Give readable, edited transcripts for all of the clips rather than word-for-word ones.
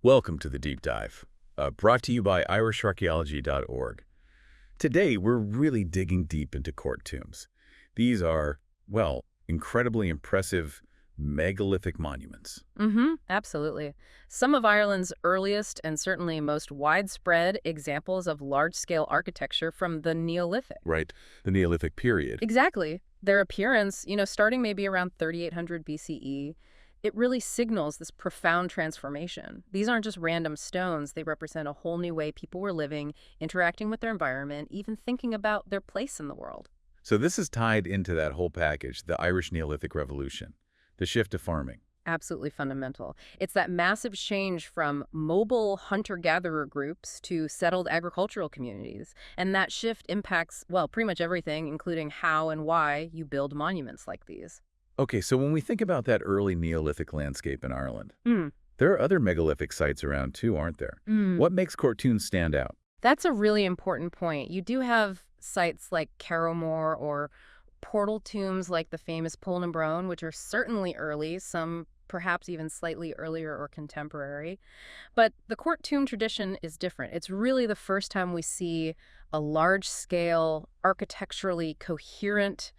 Welcome to the Deep Dive, brought to you by irisharchaeology.org. Today, we're really digging deep into court tombs. These are, well, incredibly impressive megalithic monuments. Absolutely. Some of Ireland's earliest and certainly most widespread examples of large-scale architecture from the Neolithic. Right, the Neolithic period. Exactly. Their appearance, starting maybe around 3800 BCE, it really signals this profound transformation. These aren't just random stones. They represent a whole new way people were living, interacting with their environment, even thinking about their place in the world. So this is tied into that whole package, the Irish Neolithic Revolution, the shift to farming. Absolutely fundamental. It's that massive change from mobile hunter-gatherer groups to settled agricultural communities. And that shift impacts, well, pretty much everything, including how and why you build monuments like these. Okay, so when we think about that early Neolithic landscape in Ireland, Mm. there are other megalithic sites around too, aren't there? Mm. What makes court tombs stand out? That's a really important point. You do have sites like Carrowmore or portal tombs like the famous Pulnabrone, which are certainly early, some perhaps even slightly earlier or contemporary. But the court tomb tradition is different. It's really the first time we see a large-scale, architecturally coherent,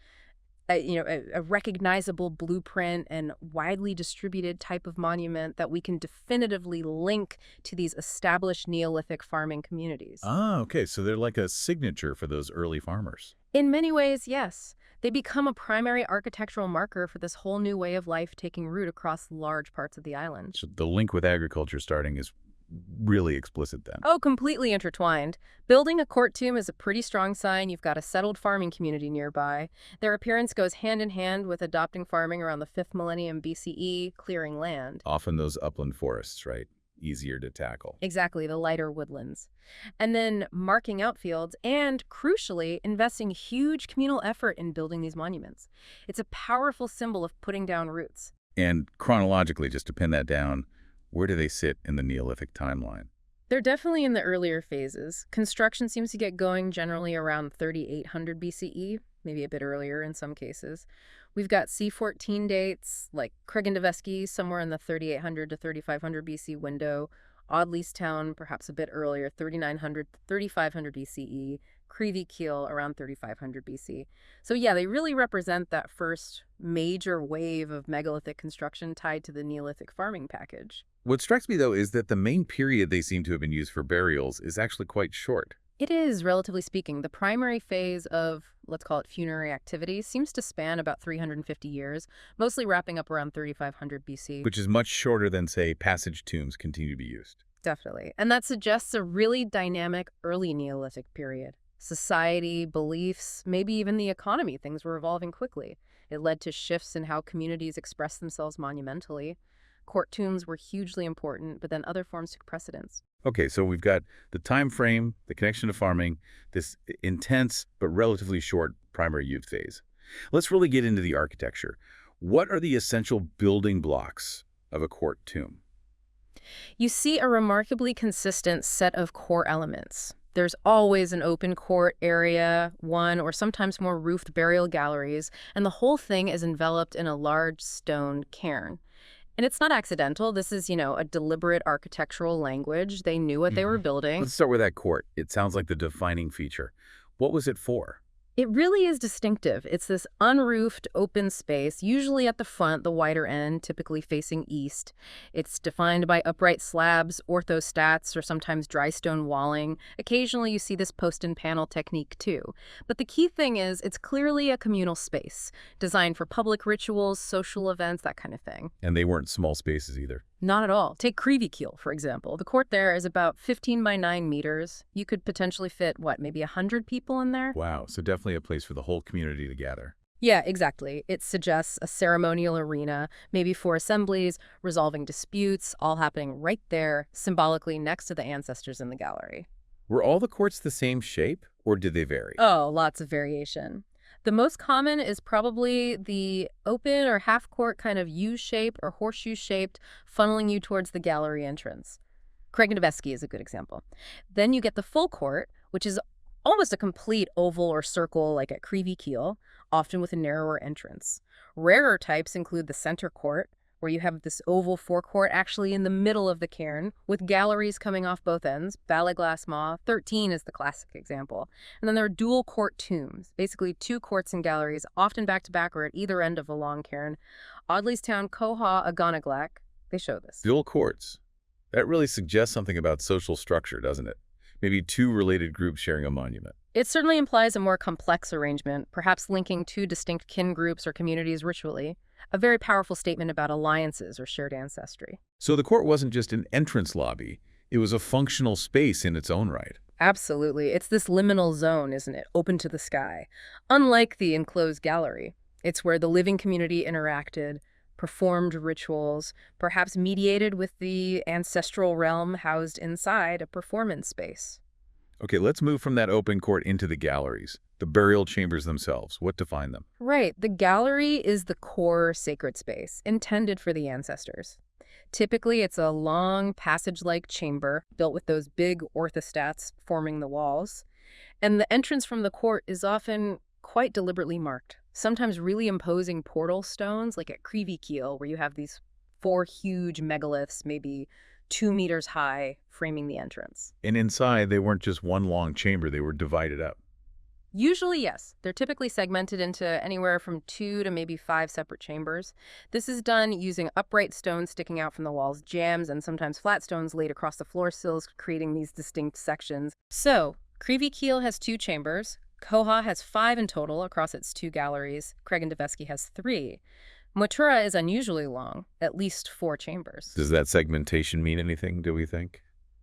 a recognizable blueprint and widely distributed type of monument that we can definitively link to these established Neolithic farming communities. Ah, okay, so they're like a signature for those early farmers. In many ways, yes. They become a primary architectural marker for this whole new way of life taking root across large parts of the island. So the link with agriculture starting is really explicit then. Oh, completely intertwined. Building a court tomb is a pretty strong sign you've got a settled farming community nearby. Their appearance goes hand in hand with adopting farming around the 5th millennium BCE, clearing land. Often those upland forests, right? Easier to tackle. Exactly, the lighter woodlands. And then marking out fields and, crucially, investing huge communal effort in building these monuments. It's a powerful symbol of putting down roots. And chronologically, just to pin that down, where do they sit in the Neolithic timeline? They're definitely in the earlier phases. Construction seems to get going generally around 3800 BCE, maybe a bit earlier in some cases. We've got C14 dates, like Cregan somewhere in the 3800 to 3500 BC window, Audleystown perhaps a bit earlier, 3900 to 3500 BCE, Creevy around 3500 BC. So yeah, they really represent that first major wave of megalithic construction tied to the Neolithic farming package. What strikes me, though, is that the main period they seem to have been used for burials is actually quite short. It is, relatively speaking. The primary phase of, let's call it funerary activity, seems to span about 350 years, mostly wrapping up around 3500 BC. Which is much shorter than, say, passage tombs continue to be used. Definitely. And that suggests a really dynamic early Neolithic period. Society, beliefs, maybe even the economy, things were evolving quickly. It led to shifts in how communities express themselves monumentally. Court tombs were hugely important, but then other forms took precedence. Okay, so we've got the time frame, the connection to farming, this intense but relatively short primary youth phase. Let's really get into the architecture. What are the essential building blocks of a court tomb? You see a remarkably consistent set of core elements. There's always an open court area, one or sometimes more roofed burial galleries, and the whole thing is enveloped in a large stone cairn. And it's not accidental. This is, a deliberate architectural language. They knew what they were building. Let's start with that court. It sounds like the defining feature. What was it for? It really is distinctive. It's this unroofed open space, usually at the front, the wider end, typically facing east. It's defined by upright slabs, orthostats, or sometimes dry stone walling. Occasionally you see this post and panel technique too. But the key thing is it's clearly a communal space, designed for public rituals, social events, that kind of thing. And they weren't small spaces either. Not at all. Take Creevy, for example. The court there is about 15 by 9 meters. You could potentially fit, maybe 100 people in there? Wow, so definitely a place for the whole community to gather. Yeah, exactly. It suggests a ceremonial arena, maybe for assemblies, resolving disputes, all happening right there, symbolically next to the ancestors in the gallery. Were all the courts the same shape, or did they vary? Oh, lots of variation. The most common is probably the open or half-court kind of U-shaped or horseshoe-shaped, funneling you towards the gallery entrance. Cregan is a good example. Then you get the full court, which is almost a complete oval or circle like at Creevy, often with a narrower entrance. Rarer types include the center court, where you have this oval forecourt actually in the middle of the cairn, with galleries coming off both ends. Ballet Glass Maw 13 is the classic example. And then there are dual court tombs, basically two courts and galleries, often back-to-back or at either end of a long cairn. Audleystown Coha Agonaglec, they show this. Dual courts. That really suggests something about social structure, doesn't it? Maybe two related groups sharing a monument. It certainly implies a more complex arrangement, perhaps linking two distinct kin groups or communities ritually. A very powerful statement about alliances or shared ancestry. So the court wasn't just an entrance lobby. It was a functional space in its own right. Absolutely. It's this liminal zone, isn't it? Open to the sky. Unlike the enclosed gallery, it's where the living community interacted, performed rituals, perhaps mediated with the ancestral realm housed inside a performance space. Okay, let's move from that open court into the galleries, the burial chambers themselves. What define them? Right. The gallery is the core sacred space, intended for the ancestors. Typically, it's a long passage-like chamber built with those big orthostats forming the walls. And the entrance from the court is often quite deliberately marked, sometimes really imposing portal stones, like at Creevy where you have these 4 huge megaliths, maybe 2 meters high, framing the entrance. And inside, they weren't just one long chamber, they were divided up. Usually, yes. They're typically segmented into anywhere from 2 to maybe 5 separate chambers. This is done using upright stones sticking out from the walls, jambs, and sometimes flat stones laid across the floor sills, creating these distinct sections. So, Creevy has 2 chambers. Coha has 5 in total across its 2 galleries. Cregan-Devesky has 3. Motura is unusually long, at least 4 chambers. Does that segmentation mean anything, do we think?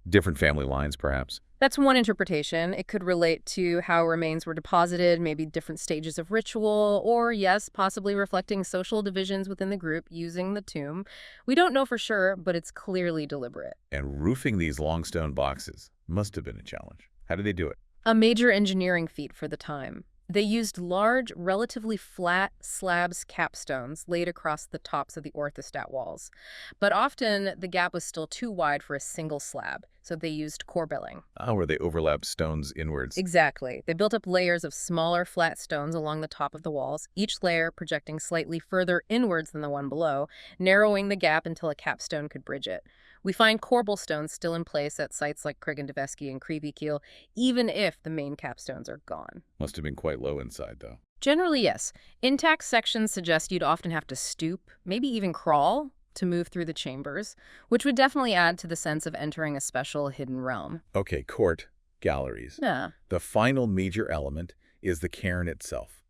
Different family lines, perhaps? That's one interpretation. It could relate to how remains were deposited, maybe different stages of ritual, or yes, possibly reflecting social divisions within the group using the tomb. We don't know for sure, but it's clearly deliberate. And roofing these long stone boxes must have been a challenge. How did they do it? A major engineering feat for the time. They used large, relatively flat slabs capstones laid across the tops of the orthostat walls. But often, the gap was still too wide for a single slab, so they used corbelling. Where they overlapped stones inwards. Exactly. They built up layers of smaller, flat stones along the top of the walls, each layer projecting slightly further inwards than the one below, narrowing the gap until a capstone could bridge it. We find corbel stones still in place at sites like Cregan-Devesky and Creevy, even if the main capstones are gone. Must have been quite low inside, though. Generally, yes. Intact sections suggest you'd often have to stoop, maybe even crawl, to move through the chambers, which would definitely add to the sense of entering a special hidden realm. Okay, court, galleries. Yeah. The final major element is the cairn itself.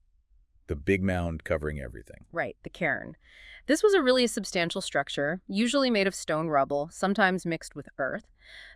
The big mound covering everything. Right, the cairn. This was a really substantial structure, usually made of stone rubble, sometimes mixed with earth.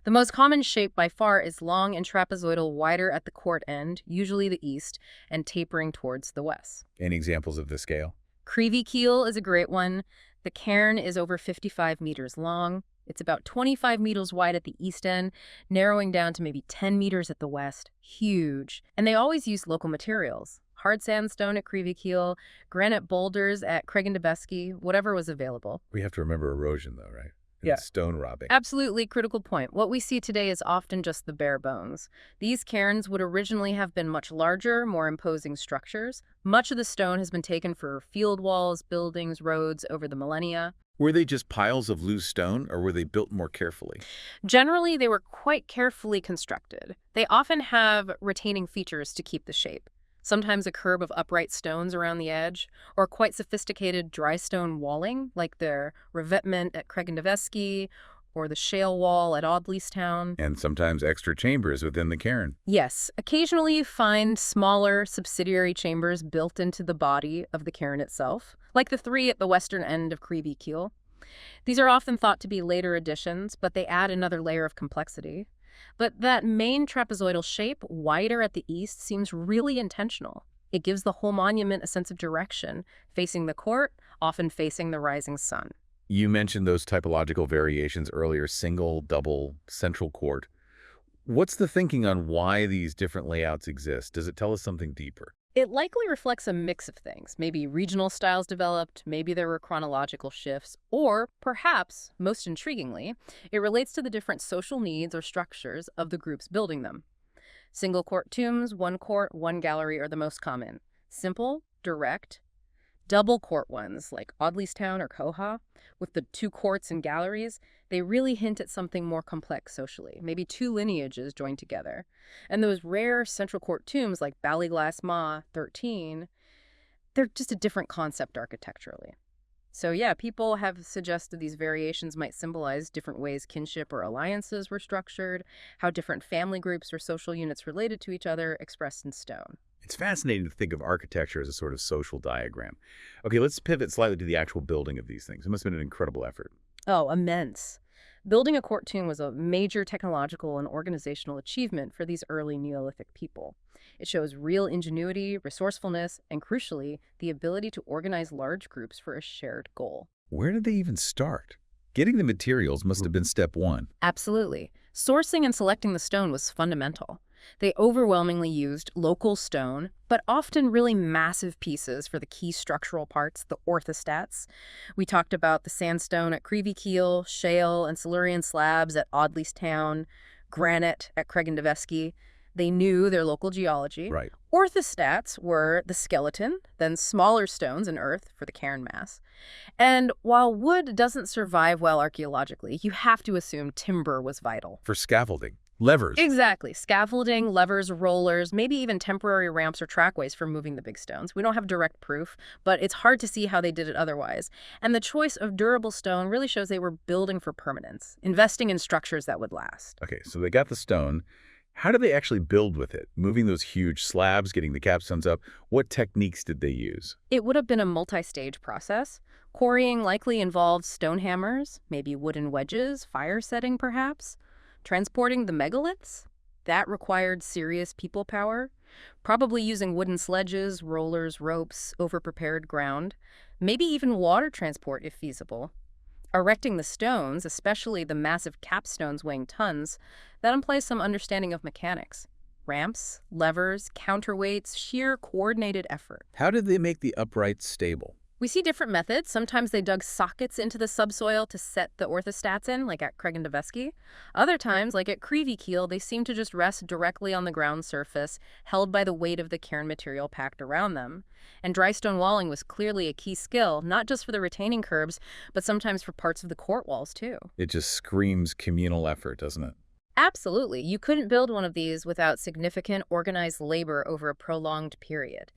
The most common shape by far is long and trapezoidal, wider at the court end, usually the east, and tapering towards the west. Any examples of the scale? Creevy is a great one. The cairn is over 55 meters long. It's about 25 meters wide at the east end, narrowing down to maybe 10 meters at the west. Huge. And they always use local materials. Hard sandstone at Creevy, granite boulders at Cregan-Devesky, whatever was available. We have to remember erosion, though, right? Yeah. Stone robbing. Absolutely critical point. What we see today is often just the bare bones. These cairns would originally have been much larger, more imposing structures. Much of the stone has been taken for field walls, buildings, roads over the millennia. Were they just piles of loose stone, or were they built more carefully? Generally, they were quite carefully constructed. They often have retaining features to keep the shape. Sometimes a curb of upright stones around the edge, or quite sophisticated dry stone walling, like the revetment at Cregan-Devesky, or the shale wall at Audleystown. And sometimes extra chambers within the cairn. Yes, occasionally you find smaller subsidiary chambers built into the body of the cairn itself, like the 3 at the western end of Creevy. These are often thought to be later additions, but they add another layer of complexity. But that main trapezoidal shape, wider at the east, seems really intentional. It gives the whole monument a sense of direction, facing the court, often facing the rising sun. You mentioned those typological variations earlier, single, double, central court. What's the thinking on why these different layouts exist? Does it tell us something deeper? It likely reflects a mix of things. Maybe regional styles developed, maybe there were chronological shifts, or perhaps, most intriguingly, it relates to the different social needs or structures of the groups building them. Single court tombs, one court, one gallery are the most common. Simple, direct. Double court ones, like Audleystown or Koha, with the two courts and galleries, they really hint at something more complex socially, maybe two lineages joined together. And those rare central court tombs like Ballyglass Ma 13, they're just a different concept architecturally. So yeah, people have suggested these variations might symbolize different ways kinship or alliances were structured, how different family groups or social units related to each other expressed in stone. It's fascinating to think of architecture as a sort of social diagram. Okay, let's pivot slightly to the actual building of these things. It must have been an incredible effort. Oh, immense. Building a court tomb was a major technological and organizational achievement for these early Neolithic people. It shows real ingenuity, resourcefulness, and crucially, the ability to organize large groups for a shared goal. Where did they even start? Getting the materials must have been step one. Absolutely. Sourcing and selecting the stone was fundamental. They overwhelmingly used local stone, but often really massive pieces for the key structural parts, the orthostats. We talked about the sandstone at Creevykeel, shale and Silurian slabs at Audleystown, granite at Cregan-Devesky. They knew their local geology. Right. Orthostats were the skeleton, then smaller stones and earth for the cairn mass. And while wood doesn't survive well archaeologically, you have to assume timber was vital. For scaffolding. Levers. Exactly. Scaffolding, levers, rollers, maybe even temporary ramps or trackways for moving the big stones. We don't have direct proof, but it's hard to see how they did it otherwise. And the choice of durable stone really shows they were building for permanence, investing in structures that would last. Okay, so they got the stone. How did they actually build with it? Moving those huge slabs, getting the capstones up? What techniques did they use? It would have been a multi-stage process. Quarrying likely involved stone hammers, maybe wooden wedges, fire setting perhaps. Transporting the megaliths? That required serious people power. Probably using wooden sledges, rollers, ropes, over-prepared ground. Maybe even water transport if feasible. Erecting the stones, especially the massive capstones weighing tons, that implies some understanding of mechanics. Ramps, levers, counterweights, sheer coordinated effort. How did they make the uprights stable? We see different methods. Sometimes they dug sockets into the subsoil to set the orthostats in, like at Cregan-Devesky. Other times, like at Creevykeel, they seem to just rest directly on the ground surface, held by the weight of the cairn material packed around them. And dry stone walling was clearly a key skill, not just for the retaining curbs, but sometimes for parts of the court walls, too. It just screams communal effort, doesn't it? Absolutely. You couldn't build one of these without significant organized labor over a prolonged period.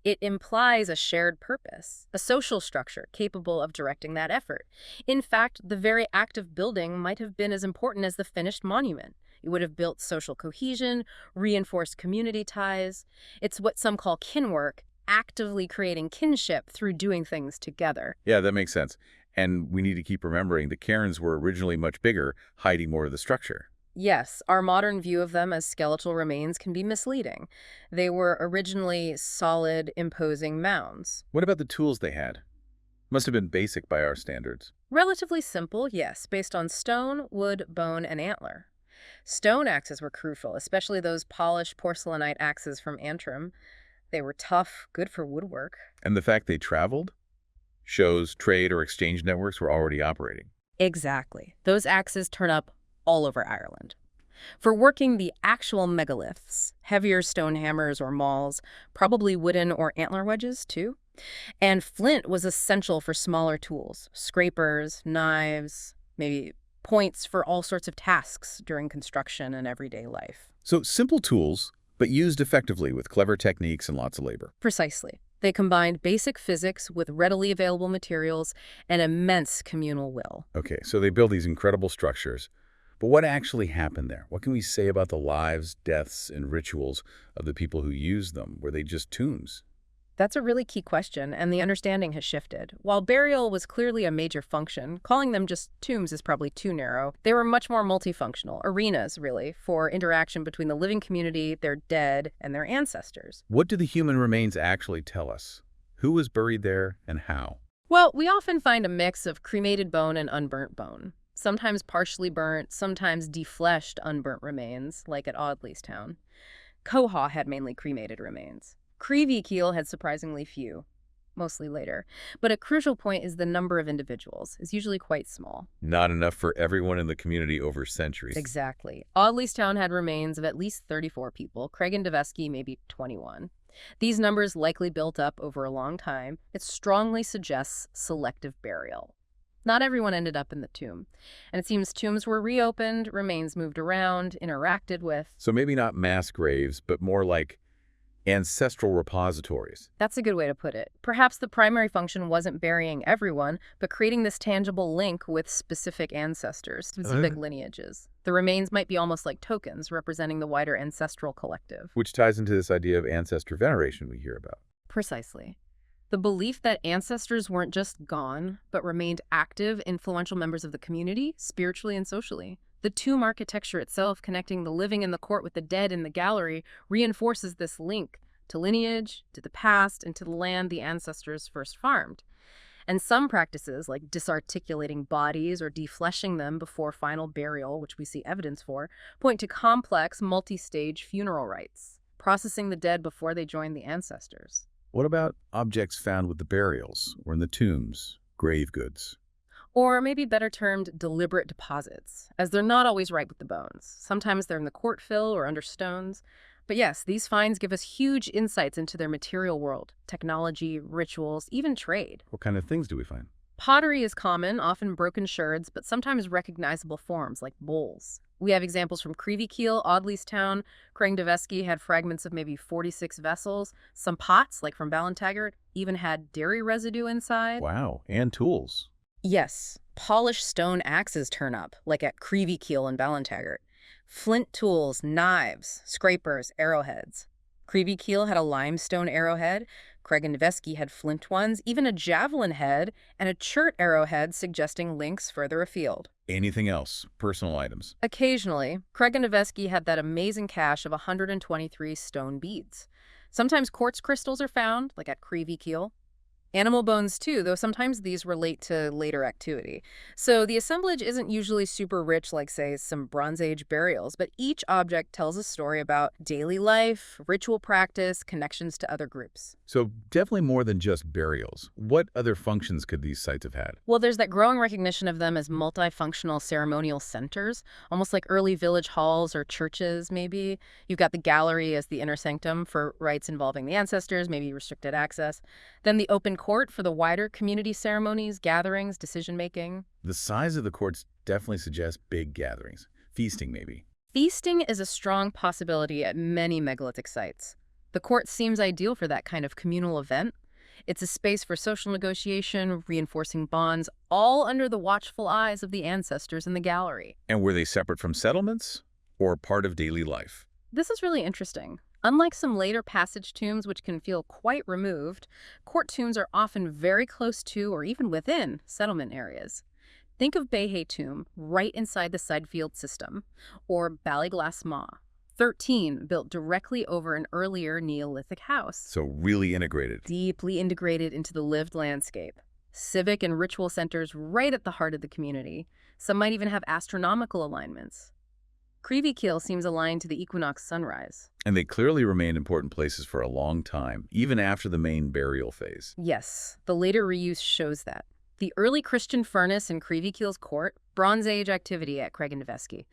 It implies a shared purpose, a social structure capable of directing that effort. In fact, the very act of building might have been as important as the finished monument. It would have built social cohesion, reinforced community ties. It's what some call kinwork, actively creating kinship through doing things together. Yeah, that makes sense. And we need to keep remembering the cairns were originally much bigger, hiding more of the structure. Yes, our modern view of them as skeletal remains can be misleading. They were originally solid, imposing mounds. What about the tools they had? Must have been basic by our standards. Relatively simple, yes, based on stone, wood, bone, and antler. Stone axes were crucial, especially those polished porcelainite axes from Antrim. They were tough, good for woodwork. And the fact they traveled shows trade or exchange networks were already operating. Exactly. Those axes turn up all over Ireland. For working the actual megaliths, heavier stone hammers or mauls, probably wooden or antler wedges too. And flint was essential for smaller tools, scrapers, knives, maybe points for all sorts of tasks during construction and everyday life. So simple tools, but used effectively with clever techniques and lots of labor. Precisely. They combined basic physics with readily available materials and immense communal will. Okay, so they build these incredible structures. But what actually happened there? What can we say about the lives, deaths, and rituals of the people who used them? Were they just tombs? That's a really key question, and the understanding has shifted. While burial was clearly a major function, calling them just tombs is probably too narrow. They were much more multifunctional, arenas, really, for interaction between the living community, their dead, and their ancestors. What do the human remains actually tell us? Who was buried there and how? Well, we often find a mix of cremated bone and unburnt bone. Sometimes partially burnt, sometimes defleshed unburnt remains, like at Audleystown. Koha had mainly cremated remains. Creevykeel had surprisingly few, mostly later. But a crucial point is the number of individuals is usually quite small. Not enough for everyone in the community over centuries. Exactly. Audleystown had remains of at least 34 people, Cregan-Devesky maybe 21. These numbers likely built up over a long time. It strongly suggests selective burial. Not everyone ended up in the tomb. And it seems tombs were reopened, remains moved around, interacted with. So maybe not mass graves, but more like ancestral repositories. That's a good way to put it. Perhaps the primary function wasn't burying everyone, but creating this tangible link with specific ancestors, specific lineages. The remains might be almost like tokens, representing the wider ancestral collective. Which ties into this idea of ancestor veneration we hear about. Precisely. The belief that ancestors weren't just gone, but remained active, influential members of the community, spiritually and socially. The tomb architecture itself, connecting the living in the court with the dead in the gallery, reinforces this link to lineage, to the past, and to the land the ancestors first farmed. And some practices, like disarticulating bodies or defleshing them before final burial, which we see evidence for, point to complex, multi-stage funeral rites, processing the dead before they join the ancestors. What about objects found with the burials or in the tombs, grave goods? Or maybe better termed deliberate deposits, as they're not always right with the bones. Sometimes they're in the court fill or under stones. But yes, these finds give us huge insights into their material world, technology, rituals, even trade. What kind of things do we find? Pottery is common, often broken sherds, but sometimes recognizable forms like bowls. We have examples from Creevykeel, Audleystown. Craignaveski had fragments of maybe 46 vessels. Some pots, like from Ballintaggart, even had dairy residue inside. Wow, and tools. Yes, polished stone axes turn up, like at Creevykeel and Ballintaggart. Flint tools, knives, scrapers, arrowheads. Creevykeel had a limestone arrowhead. Craignaveski had flint ones, even a javelin head, and a chert arrowhead suggesting links further afield. Anything else? Personal items? Occasionally, Craignaveski had that amazing cache of 123 stone beads. Sometimes quartz crystals are found, like at Creevykeel. Animal bones too, though sometimes these relate to later activity. So the assemblage isn't usually super rich like, say, some Bronze Age burials, but each object tells a story about daily life, ritual practice, connections to other groups. So definitely more than just burials. What other functions could these sites have had? Well, there's that growing recognition of them as multifunctional ceremonial centers, almost like early village halls or churches, maybe. You've got the gallery as the inner sanctum for rites involving the ancestors, maybe restricted access. Then the open court for the wider community ceremonies, gatherings, decision-making. The size of the courts definitely suggests big gatherings. Feasting, maybe. Feasting is a strong possibility at many megalithic sites. The court seems ideal for that kind of communal event. It's a space for social negotiation, reinforcing bonds, all under the watchful eyes of the ancestors in the gallery. And were they separate from settlements or part of daily life? This is really interesting. Unlike some later passage tombs, which can feel quite removed, court tombs are often very close to or even within settlement areas. Think of Behe Tomb, right inside the Sidefield system, or Ballyglass Maw, 13, built directly over an earlier Neolithic house. So really integrated. Deeply integrated into the lived landscape. Civic and ritual centers right at the heart of the community. Some might even have astronomical alignments. Creevykeel seems aligned to the equinox sunrise. And they clearly remained important places for a long time, even after the main burial phase. Yes, the later reuse shows that. The early Christian furnace in Creevykeel's court, Bronze Age activity at Craignaveski.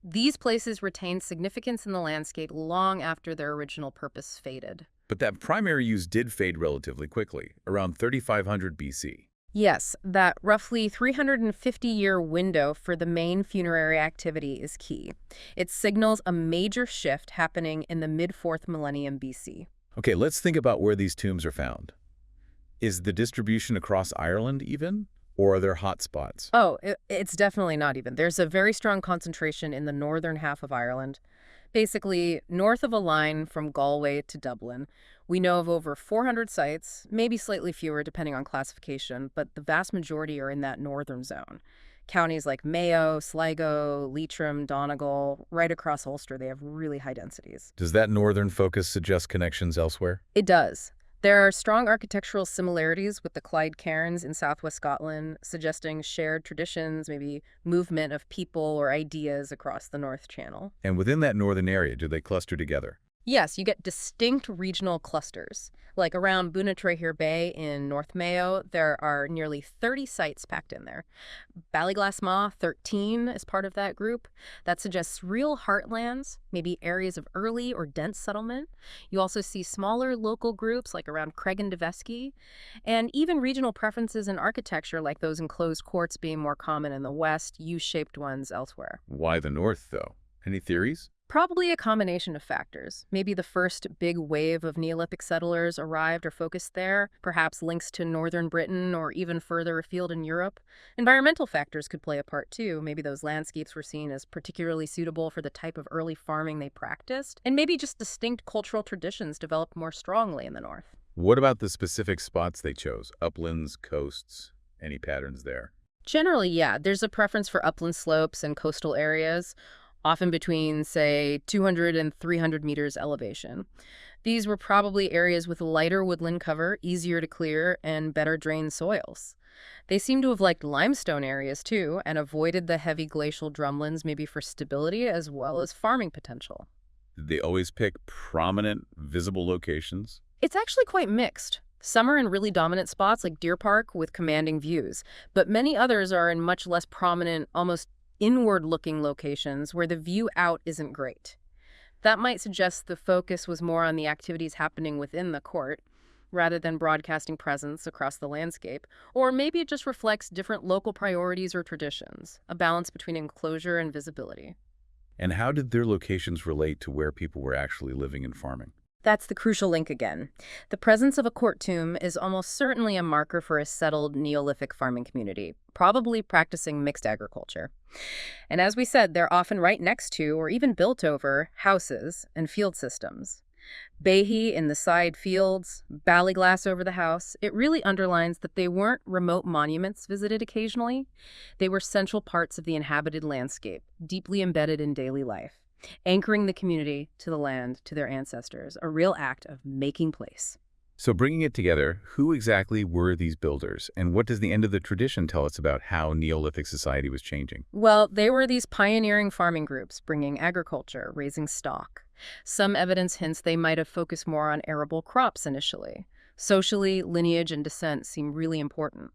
These places retained significance in the landscape long after their original purpose faded. But that primary use did fade relatively quickly, around 3500 BC. Yes, that roughly 350-year window for the main funerary activity is key. It signals a major shift happening in the mid-4th millennium BC. Okay, let's think about where these tombs are found. Is the distribution across Ireland even? Or are there hot spots? Oh, it's definitely not even. There's a very strong concentration in the northern half of Ireland. Basically, north of a line from Galway to Dublin. We know of over 400 sites, maybe slightly fewer depending on classification, but the vast majority are in that northern zone. Counties like Mayo, Sligo, Leitrim, Donegal, right across Ulster, they have really high densities. Does that northern focus suggest connections elsewhere? It does. There are strong architectural similarities with the Clyde cairns in southwest Scotland, suggesting shared traditions, maybe movement of people or ideas across the North Channel. And within that northern area, do they cluster together? Yes, you get distinct regional clusters. Like around Bunatreher Bay in North Mayo, there are nearly 30 sites packed in there. Ballyglassmaw, 13, is part of that group. That suggests real heartlands, maybe areas of early or dense settlement. You also see smaller local groups like around Creggan-Devesky, and even regional preferences in architecture like those enclosed courts being more common in the west, U-shaped ones elsewhere. Why the north, though? Any theories? Probably a combination of factors. Maybe the first big wave of Neolithic settlers arrived or focused there, perhaps links to northern Britain or even further afield in Europe. Environmental factors could play a part too. Maybe those landscapes were seen as particularly suitable for the type of early farming they practiced. And maybe just distinct cultural traditions developed more strongly in the north. What about the specific spots they chose? Uplands, coasts, any patterns there? Generally, yeah, there's a preference for upland slopes and coastal areas, often between, say, 200 and 300 meters elevation. These were probably areas with lighter woodland cover, easier to clear, and better drained soils. They seem to have liked limestone areas, too, and avoided the heavy glacial drumlins maybe for stability as well as farming potential. Did they always pick prominent, visible locations? It's actually quite mixed. Some are in really dominant spots like Deer Park with commanding views, but many others are in much less prominent, almost inward-looking locations where the view out isn't great. That might suggest the focus was more on the activities happening within the court, rather than broadcasting presence across the landscape, or maybe it just reflects different local priorities or traditions, a balance between enclosure and visibility. And how did their locations relate to where people were actually living and farming? That's the crucial link again. The presence of a court tomb is almost certainly a marker for a settled Neolithic farming community, probably practicing mixed agriculture. And as we said, they're often right next to or even built over houses and field systems. Bahy in the side fields, ballyglass over the house, it really underlines that they weren't remote monuments visited occasionally. They were central parts of the inhabited landscape, deeply embedded in daily life, anchoring the community to the land, to their ancestors, a real act of making place. So bringing it together, who exactly were these builders, and what does the end of the tradition tell us about how Neolithic society was changing? Well, they were these pioneering farming groups bringing agriculture, raising stock. Some evidence hints they might have focused more on arable crops initially. Socially, lineage and descent seem really important.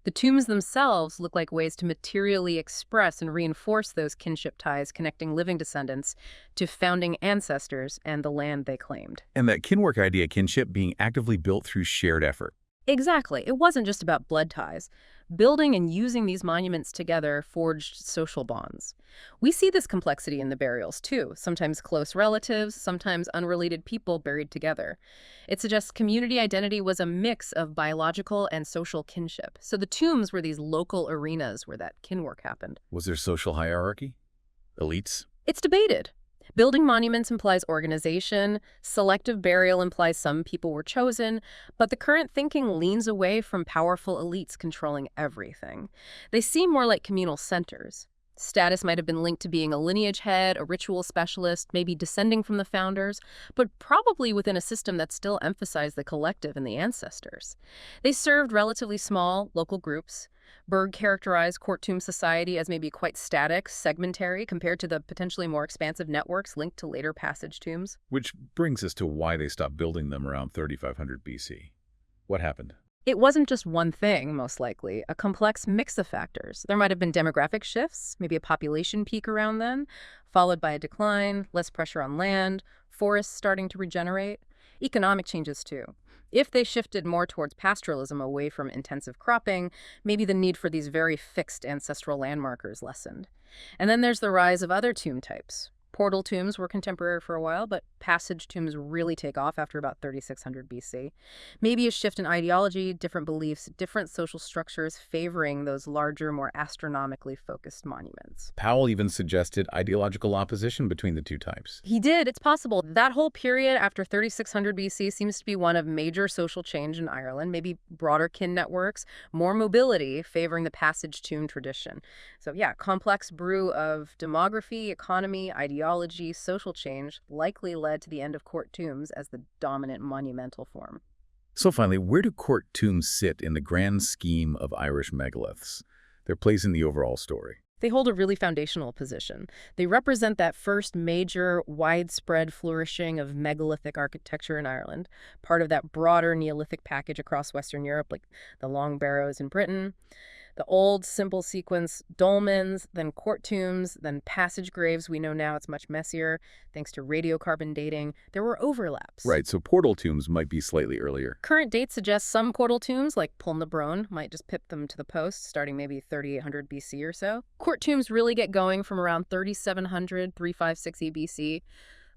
The tombs themselves look like ways to materially express and reinforce those kinship ties connecting living descendants to founding ancestors and the land they claimed. And that kinwork idea, kinship, being actively built through shared effort. Exactly. It wasn't just about blood ties. Building and using these monuments together forged social bonds. We see this complexity in the burials, too. Sometimes close relatives, sometimes unrelated people buried together. It suggests community identity was a mix of biological and social kinship. So the tombs were these local arenas where that kinwork happened. Was there social hierarchy? Elites? It's debated. Building monuments implies organization, selective burial implies some people were chosen, but the current thinking leans away from powerful elites controlling everything. They seem more like communal centers. Status might have been linked to being a lineage head, a ritual specialist, maybe descending from the founders, but probably within a system that still emphasized the collective and the ancestors. They served relatively small, local groups. Berg characterized court tomb society as maybe quite static, segmentary, compared to the potentially more expansive networks linked to later passage tombs. Which brings us to why they stopped building them around 3500 BC. What happened? It wasn't just one thing, most likely, a complex mix of factors. There might have been demographic shifts, maybe a population peak around then, followed by a decline, less pressure on land, forests starting to regenerate, economic changes too. If they shifted more towards pastoralism away from intensive cropping, maybe the need for these very fixed ancestral landmarkers lessened. And then there's the rise of other tomb types. Portal tombs were contemporary for a while, but passage tombs really take off after about 3600 BC. Maybe a shift in ideology, different beliefs, different social structures favoring those larger, more astronomically focused monuments. Powell even suggested ideological opposition between the two types. He did. It's possible. That whole period after 3600 BC seems to be one of major social change in Ireland, maybe broader kin networks, more mobility favoring the passage tomb tradition. So yeah, complex brew of demography, economy, ideology, social change likely led to the end of court tombs as the dominant monumental form. So finally, where do court tombs sit in the grand scheme of Irish megaliths? Their place in the overall story. They hold a really foundational position. They represent that first major, widespread flourishing of megalithic architecture in Ireland, part of that broader Neolithic package across Western Europe, like the Long Barrows in Britain. The old, simple sequence, dolmens, then court tombs, then passage graves. We know now it's much messier, thanks to radiocarbon dating. There were overlaps. Right, so portal tombs might be slightly earlier. Current dates suggest some portal tombs, like Pulnabrone, might just pip them to the post, starting maybe 3800 BC or so. Court tombs really get going from around 3700, 356 BC.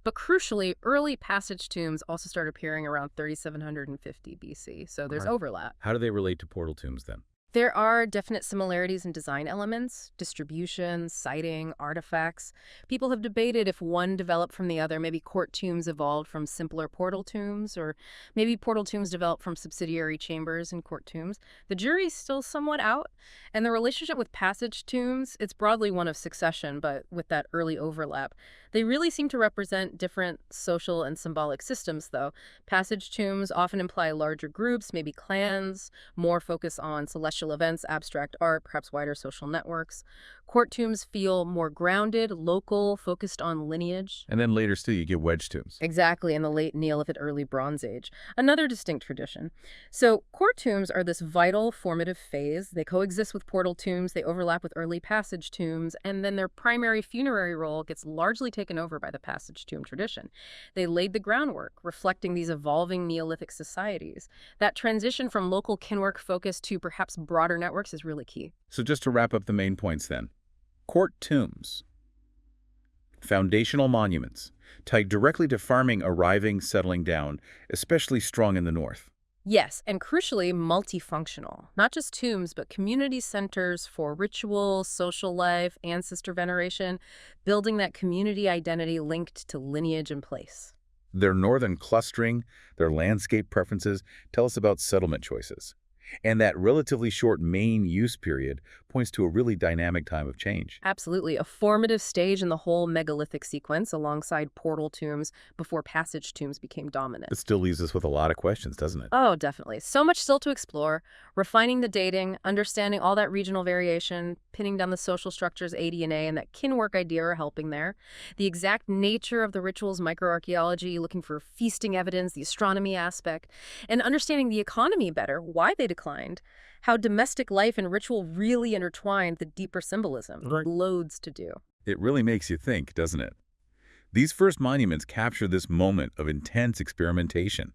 But crucially, early passage tombs also start appearing around 3750 BC, so there's overlap. How do they relate to portal tombs then? There are definite similarities in design elements, distribution, siting, artifacts. People have debated if one developed from the other. Maybe court tombs evolved from simpler portal tombs, or maybe portal tombs developed from subsidiary chambers in court tombs. The jury's still somewhat out, and the relationship with passage tombs, it's broadly one of succession, but with that early overlap. They really seem to represent different social and symbolic systems, though. Passage tombs often imply larger groups, maybe clans, more focus on celestial events, abstract art, perhaps wider social networks. Court tombs feel more grounded, local, focused on lineage. And then later still you get wedge tombs. Exactly, in the late Neolithic, early Bronze Age. Another distinct tradition. So court tombs are this vital, formative phase. They coexist with portal tombs, they overlap with early passage tombs, and then their primary funerary role gets largely taken over by the passage tomb tradition. They laid the groundwork, reflecting these evolving Neolithic societies. That transition from local kinwork focus to perhaps broader networks is really key. So just to wrap up the main points then. Court tombs, foundational monuments, tied directly to farming arriving, settling down, especially strong in the north. Yes, and crucially, multifunctional. Not just tombs, but community centers for ritual, social life, ancestor veneration, building that community identity linked to lineage and place. Their northern clustering, their landscape preferences tell us about settlement choices. And that relatively short main use period points to a really dynamic time of change. Absolutely. A formative stage in the whole megalithic sequence alongside portal tombs before passage tombs became dominant. It still leaves us with a lot of questions, doesn't it? Oh, definitely. So much still to explore. Refining the dating, understanding all that regional variation, pinning down the social structures AD&A, and that kinwork idea are helping there. The exact nature of the rituals, microarchaeology, looking for feasting evidence, the astronomy aspect, and understanding the economy better, why they declined, how domestic life and ritual really intertwined, the deeper symbolism. Right. Loads to do. It really makes you think, doesn't it? These first monuments capture this moment of intense experimentation.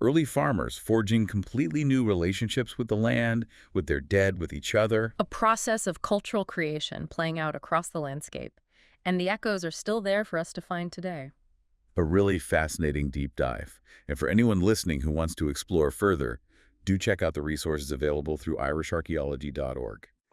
Early farmers forging completely new relationships with the land, with their dead, with each other. A process of cultural creation playing out across the landscape. And the echoes are still there for us to find today. A really fascinating deep dive. And for anyone listening who wants to explore further, do check out the resources available through irisharchaeology.org.